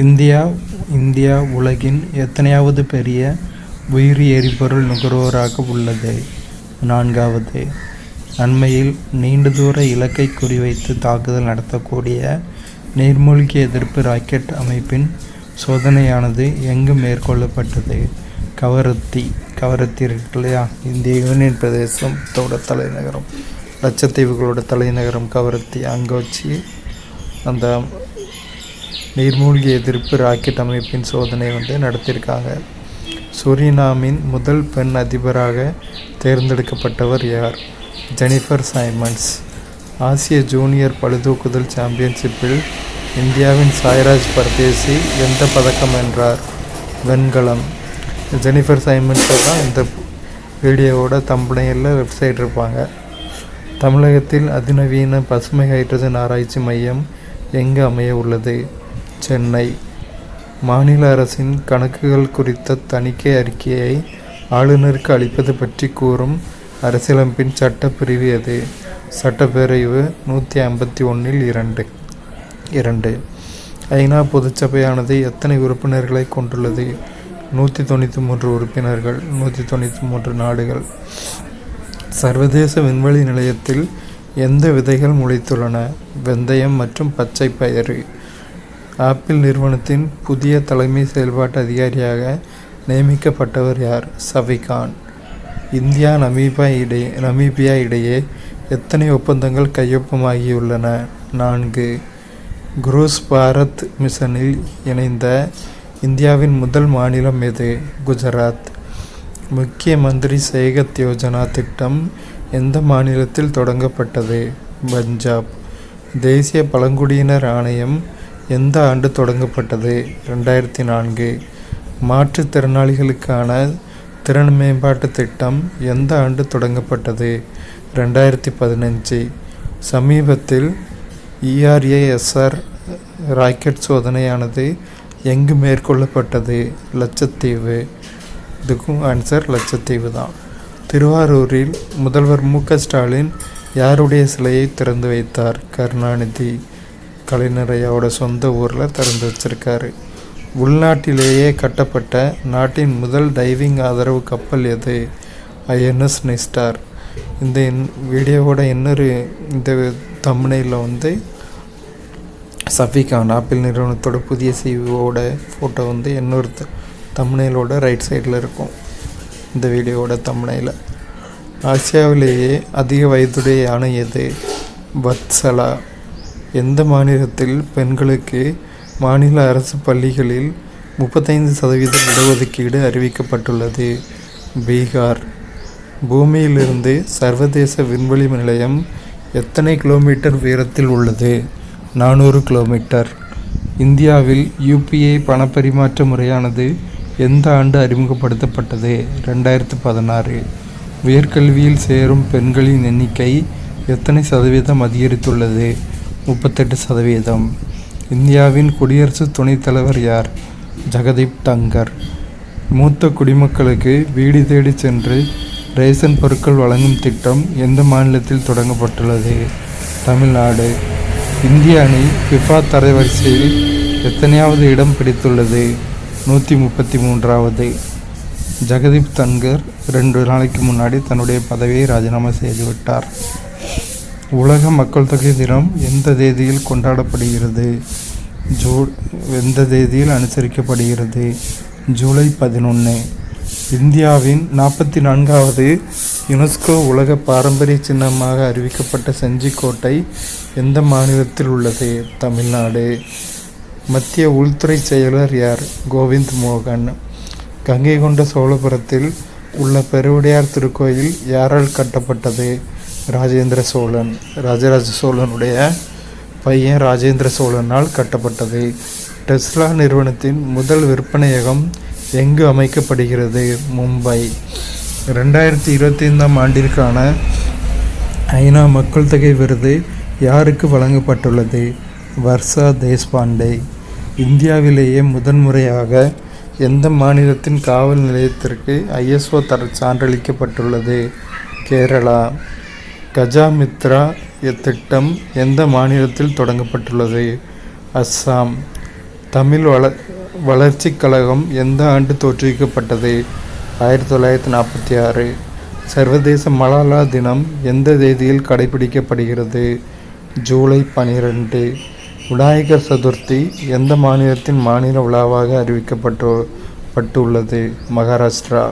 India உலகின் எத்தனையாவது பெரிய உயிரி எரிபொருள் நுகர்வோராக உள்ளது? 4வது. அண்மையில் நீண்ட தூர இலக்கை குறிவைத்து தாக்குதல் நடத்தக்கூடிய நீர்மூழ்கி எதிர்ப்பு ராக்கெட் அமைப்பின் சோதனையானது எங்கு மேற்கொள்ளப்பட்டது? கவரத்தி இருக்கு இல்லையா, இந்திய யூனியன் பிரதேசத்தோட தலைநகரம், லட்சத்தீவுகளோட தலைநகரம் கவரத்தி. அங்கே வச்சு அந்த நீர்மூழ்கி எதிர்ப்பு ராக்கெட் அமைப்பின் சோதனை நடத்தியிருக்காங்க. சுரினாமின் முதல் பெண் அதிபராக தேர்ந்தெடுக்கப்பட்டவர் யார்? Jennifer Simons. ஆசிய ஜூனியர் பளுதூக்குதல் சாம்பியன்ஷிப்பில் இந்தியாவின் சாய்ராஜ் பர்தேசி எந்த பதக்கம் வென்றார்? வெண்கலம். ஜெனிஃபர் சைமன்ஸை தான் இந்த வீடியோவோட தம்பனையில் வெப்சைட் இருப்பாங்க. தமிழகத்தில் அதிநவீன பசுமை ஹைட்ரஜன் ஆராய்ச்சி மையம் எங்கு அமைய உள்ளது? சென்னை. மாநில அரசின் கணக்குகள் குறித்த தணிக்கை அறிக்கையை ஆளுநருக்கு அளிப்பது பற்றி கூறும் அரசியலமைப்பின் சட்டப்பிரிவு எது? சட்டப்பிரிவு 151 2. ஐநா பொதுச்சபையானது எத்தனை உறுப்பினர்களை கொண்டுள்ளது? 193 உறுப்பினர்கள், 193 நாடுகள். சர்வதேச விண்வெளி நிலையத்தில் எந்த விதைகள் முளைத்துள்ளன? வெந்தயம் மற்றும் பச்சை பயிறு. ஆப்பிள் நிறுவனத்தின் புதிய தலைமை செயல்பாட்டு அதிகாரியாக நியமிக்கப்பட்டவர் யார்? சவிகான். இந்தியா நமீபியா இடையே எத்தனை ஒப்பந்தங்கள் கையொப்பமாகியுள்ளன? 4. குரூஸ் பாரத் மிஷனில் இணைந்த இந்தியாவின் முதல் மாநிலம் எது? குஜராத். முக்கிய மந்திரி சேகத் யோஜனா திட்டம் எந்த மாநிலத்தில் தொடங்கப்பட்டது? பஞ்சாப். தேசிய பழங்குடியினர் ஆணையம் எந்த ஆண்டு தொடங்கப்பட்டது? 2004. மாற்றுத்திறனாளிகளுக்கான திறன் மேம்பாட்டு திட்டம் எந்த ஆண்டு தொடங்கப்பட்டது? 2015. சமீபத்தில் ERASR ராக்கெட் சோதனையானது எங்கு மேற்கொள்ளப்பட்டது? லட்சத்தீவு. இதுக்கும் ஆன்சர் லட்சத்தீவு தான். திருவாரூரில் முதல்வர் மு.க.ஸ்டாலின் யாருடைய சிலையை திறந்து வைத்தார்? கருணாநிதி. கலைஞரையோட சொந்த ஊரில் திறந்து வச்சிருக்காரு. உள்நாட்டிலேயே கட்டப்பட்ட நாட்டின் முதல் டைவிங் ஆதரவு கப்பல் எது? INS நிஸ்டார். இந்த வீடியோவோட இன்னொரு இந்த தம்ப்நெயிலில் சஃபிகான் ஆப்பிள் நிறுவனத்தோட புதிய சிஇஓட ஃபோட்டோ இன்னொரு தம்ப்நெயிலோட ரைட் சைடில் இருக்கும். இந்த வீடியோவோட தம்ப்நெயில். ஆசியாவிலேயே அதிக வயதுடைய யானை எது? வத்சலா. எந்த மாநிலத்தில் பெண்களுக்கு மாநில அரசு பள்ளிகளில் 35% இடஒதுக்கீடு அறிவிக்கப்பட்டுள்ளது? பீகார். பூமியிலிருந்து சர்வதேச விண்வெளி நிலையம் எத்தனை கிலோமீட்டர் உயரத்தில் உள்ளது? 400 கிலோமீட்டர். இந்தியாவில் UPI பணப்பரிமாற்ற முறையானது எந்த ஆண்டு அறிமுகப்படுத்தப்பட்டது? 2016. உயர்கல்வியில் சேரும் பெண்களின் எண்ணிக்கை எத்தனை சதவீதம் அதிகரித்துள்ளது? 38%. இந்தியாவின் குடியரசு துணைத் தலைவர் யார்? ஜெகதீப் தங்கர். மூத்த குடிமக்களுக்கு வீடு தேடி சென்று ரேஷன் பொருட்கள் வழங்கும் திட்டம் எந்த மாநிலத்தில் தொடங்கப்பட்டுள்ளது? தமிழ்நாடு. இந்திய அணி ஃபிஃபா தரவரிசையில் எத்தனையாவது இடம் பிடித்துள்ளது? 133வது. ஜெகதீப் தங்கர் 2 நாளைக்கு முன்னாடி தன்னுடைய பதவியை ராஜினாமா செய்துவிட்டார். உலக மக்கள் தொகை தினம் எந்த தேதியில் கொண்டாடப்படுகிறது? எந்த தேதியில் அனுசரிக்கப்படுகிறது? ஜூலை 11. இந்தியாவின் 44வது யுனெஸ்கோ உலக பாரம்பரிய சின்னமாக அறிவிக்கப்பட்ட செஞ்சிக்கோட்டை எந்த மாநிலத்தில் உள்ளது? தமிழ்நாடு. மத்திய உள்துறை செயலர் யார்? கோவிந்த் மோகன். கங்கை கொண்ட சோழபுரத்தில் உள்ள பெருவுடையார் திருக்கோயில் யாரால் கட்டப்பட்டது? ராஜேந்திர சோழன். ராஜராஜ சோழனுடைய பையன் ராஜேந்திர சோழனால் கட்டப்பட்டது. டெஸ்லா நிறுவனத்தின் முதல் விற்பனையகம் எங்கு அமைக்கப்படுகிறது? மும்பை. 2025 ஆண்டிற்கான ஐநா மக்கள் தொகை விருது யாருக்கு வழங்கப்பட்டுள்ளது? வர்ஷா தேஷ்பாண்டே. இந்தியாவிலேயே முதன்முறையாக எந்த மாநிலத்தின் காவல் நிலையத்திற்கு ISO சான்றளிக்கப்பட்டுள்ளது? கேரளா. கஜாமித்ரா திட்டம் எந்த மாநிலத்தில் தொடங்கப்பட்டுள்ளது? அஸ்ஸாம். தமிழ் வளர்ச்சிக் கழகம் எந்த ஆண்டு தோற்றுவிக்கப்பட்டது? 1946. சர்வதேச மலாலா தினம் எந்த தேதியில் கடைபிடிக்கப்படுகிறது? ஜூலை 12. விநாயகர் சதுர்த்தி எந்த மாநிலத்தின் மாநில விழாவாக அறிவிக்கப்பட்டுள்ளது? மகாராஷ்டிரா.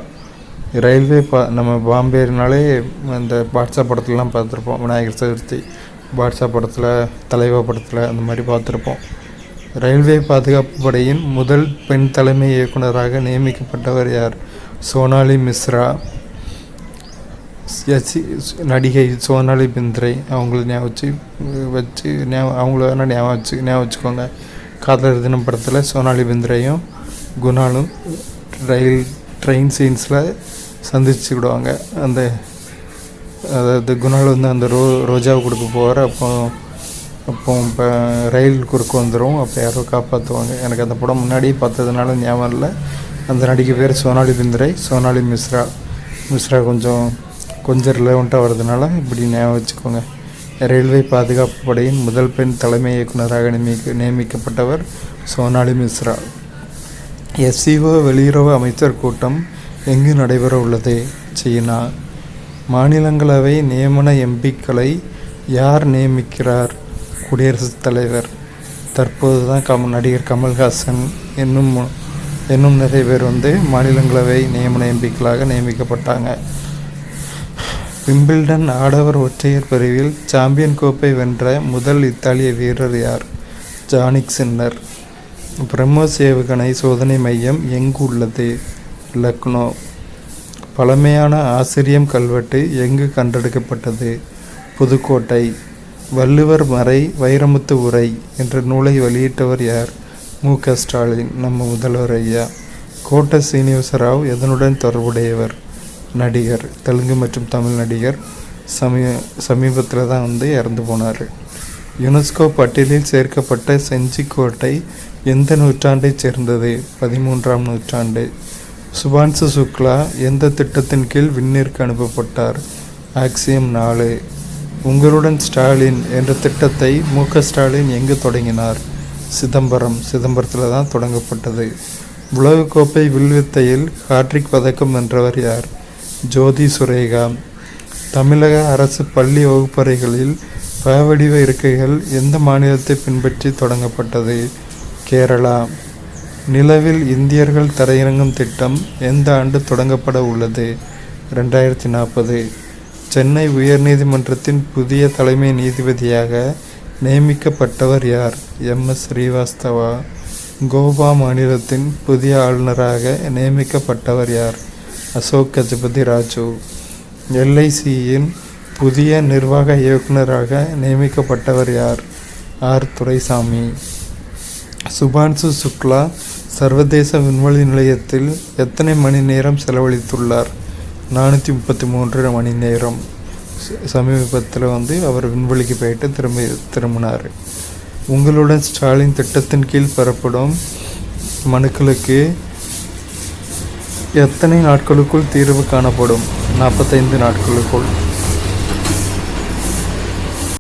ரயில்வே நம்ம பாம்பேனாலே அந்த பாட்ஷா படத்துலலாம் பார்த்துருப்போம். விநாயகர் சதுர்த்தி பாட்ஷா படத்தில், தலைவா படத்தில் அந்த மாதிரி பார்த்துருப்போம். ரயில்வே பாதுகாப்பு படையின் முதல் பெண் தலைமை இயக்குநராக நியமிக்கப்பட்டவர் யார்? சோனாலி மிஸ்ரா. நடிகை சோனாலி பிந்த்ரே. அவங்கள அவங்கள வேணால் ஞாபகம் வச்சுக்கோங்க. காதலர் தினம் படத்தில் சோனாலி பிந்த்ரேயும் குணாலும் ட்ரெயின் சீன்ஸில் சந்திச்சுக்கிடுவாங்க. அதாவது குணால் வந்து அந்த ரோஜாவை கொடுக்க போவார். அப்போ இப்போ ரயில் குறுக்கு வந்துடும். அப்போ யாரோ காப்பாற்றுவாங்க. எனக்கு அந்த படம் முன்னாடியே பார்த்ததுனால ஞாபகம் இல்லை. அந்த நடிகை பேர் சோனாலி பிந்த்ரே. சோனாலி மிஸ்ரா கொஞ்சம் ரிலவெண்ட்டாக வர்றதுனால இப்படி ஞாபகம் வச்சுக்கோங்க. ரயில்வே பாதுகாப்பு படையின் முதல் பெண் தலைமை இயக்குநராக நியமிக்கப்பட்டவர் சோனாலி மிஸ்ரா. SCO வெளியுறவு அமைச்சர் கூட்டம் எங்கு நடைபெற உள்ளது? சீனா. மாநிலங்களவை நியமன MPக்களை யார் நியமிக்கிறார்? குடியரசுத் தலைவர். தற்போது தான் நடிகர் கமல்ஹாசன் இன்னும் நிறைய பேர் வந்து மாநிலங்களவை நியமன MPக்களாக நியமிக்கப்பட்டாங்க. விம்பிள்டன் ஆடவர் ஒற்றையர் பிரிவில் சாம்பியன் கோப்பை வென்ற முதல் இத்தாலிய வீரர் யார்? Jannik Sinner. பிரம்மோஸ் ஏவுகணை சோதனை மையம் எங்கு உள்ளது? லக்னோ. பழமையான ஆசிரியம் கல்வெட்டு எங்கு கண்டெடுக்கப்பட்டது? புதுக்கோட்டை. வள்ளுவர் மறை வைரமுத்து உரை என்ற நூலை வெளியிட்டவர் யார்? மு.க. ஸ்டாலின், நம்ம முதல்வர் ஐயா. கோட்ட சீனிவாசராவ் எதனுடன் தொடர்புடையவர்? நடிகர், தெலுங்கு மற்றும் தமிழ் நடிகர். சமீபத்தில் தான் வந்து இறந்து போனார். யுனெஸ்கோ பட்டியலில் சேர்க்கப்பட்ட செஞ்சிக்கோட்டை எந்த நூற்றாண்டைச் சேர்ந்தது? 13ஆம் நூற்றாண்டு. சுபான்சு சுக்லா எந்த திட்டத்தின் கீழ் விண்ணிற்கு அனுப்பப்பட்டார்? ஆக்சியம் 4. உங்களுடன் ஸ்டாலின் என்ற திட்டத்தை மு.க. ஸ்டாலின் எங்கு தொடங்கினார்? சிதம்பரத்தில் தான் தொடங்கப்பட்டது. உலகக்கோப்பை வில்வித்தையில் ஹாட்ரிக் பதக்கம் வென்றவர் யார்? ஜோதி சுரேகா. தமிழக அரசு பள்ளி வகுப்பறைகளில் வடிவ இருக்கைகள் எந்த மாநிலத்தை பின்பற்றி தொடங்கப்பட்டது? கேரளா. நிலவில் இந்தியர்கள் தரையிறங்கும் திட்டம் எந்த ஆண்டு தொடங்கப்பட உள்ளது? 2040. சென்னை உயர்நீதிமன்றத்தின் புதிய தலைமை நீதிபதியாக நியமிக்கப்பட்டவர் யார்? MS ஸ்ரீவாஸ்தவா. கோவா மாநிலத்தின் புதிய ஆளுநராக நியமிக்கப்பட்டவர் யார்? அசோக் கஜபதி ராஜு. LICயின் புதிய நிர்வாக இயக்குநராக நியமிக்கப்பட்டவர் யார்? R. துரைசாமி. சுபான்சு சுக்லா சர்வதேச விண்வெளி நிலையத்தில் எத்தனை மணி நேரம் செலவழித்துள்ளார்? 433 மணி நேரம். சமீபத்தில் வந்து அவர் விண்வெளிக்கு போயிட்டு திரும்பினார். உங்களுடன் ஸ்டாலின் திட்டத்தின் கீழ் பெறப்படும் மனுக்களுக்கு எத்தனை நாட்களுக்குள் தீர்வு காணப்படும்? 45 நாட்களுக்குள்.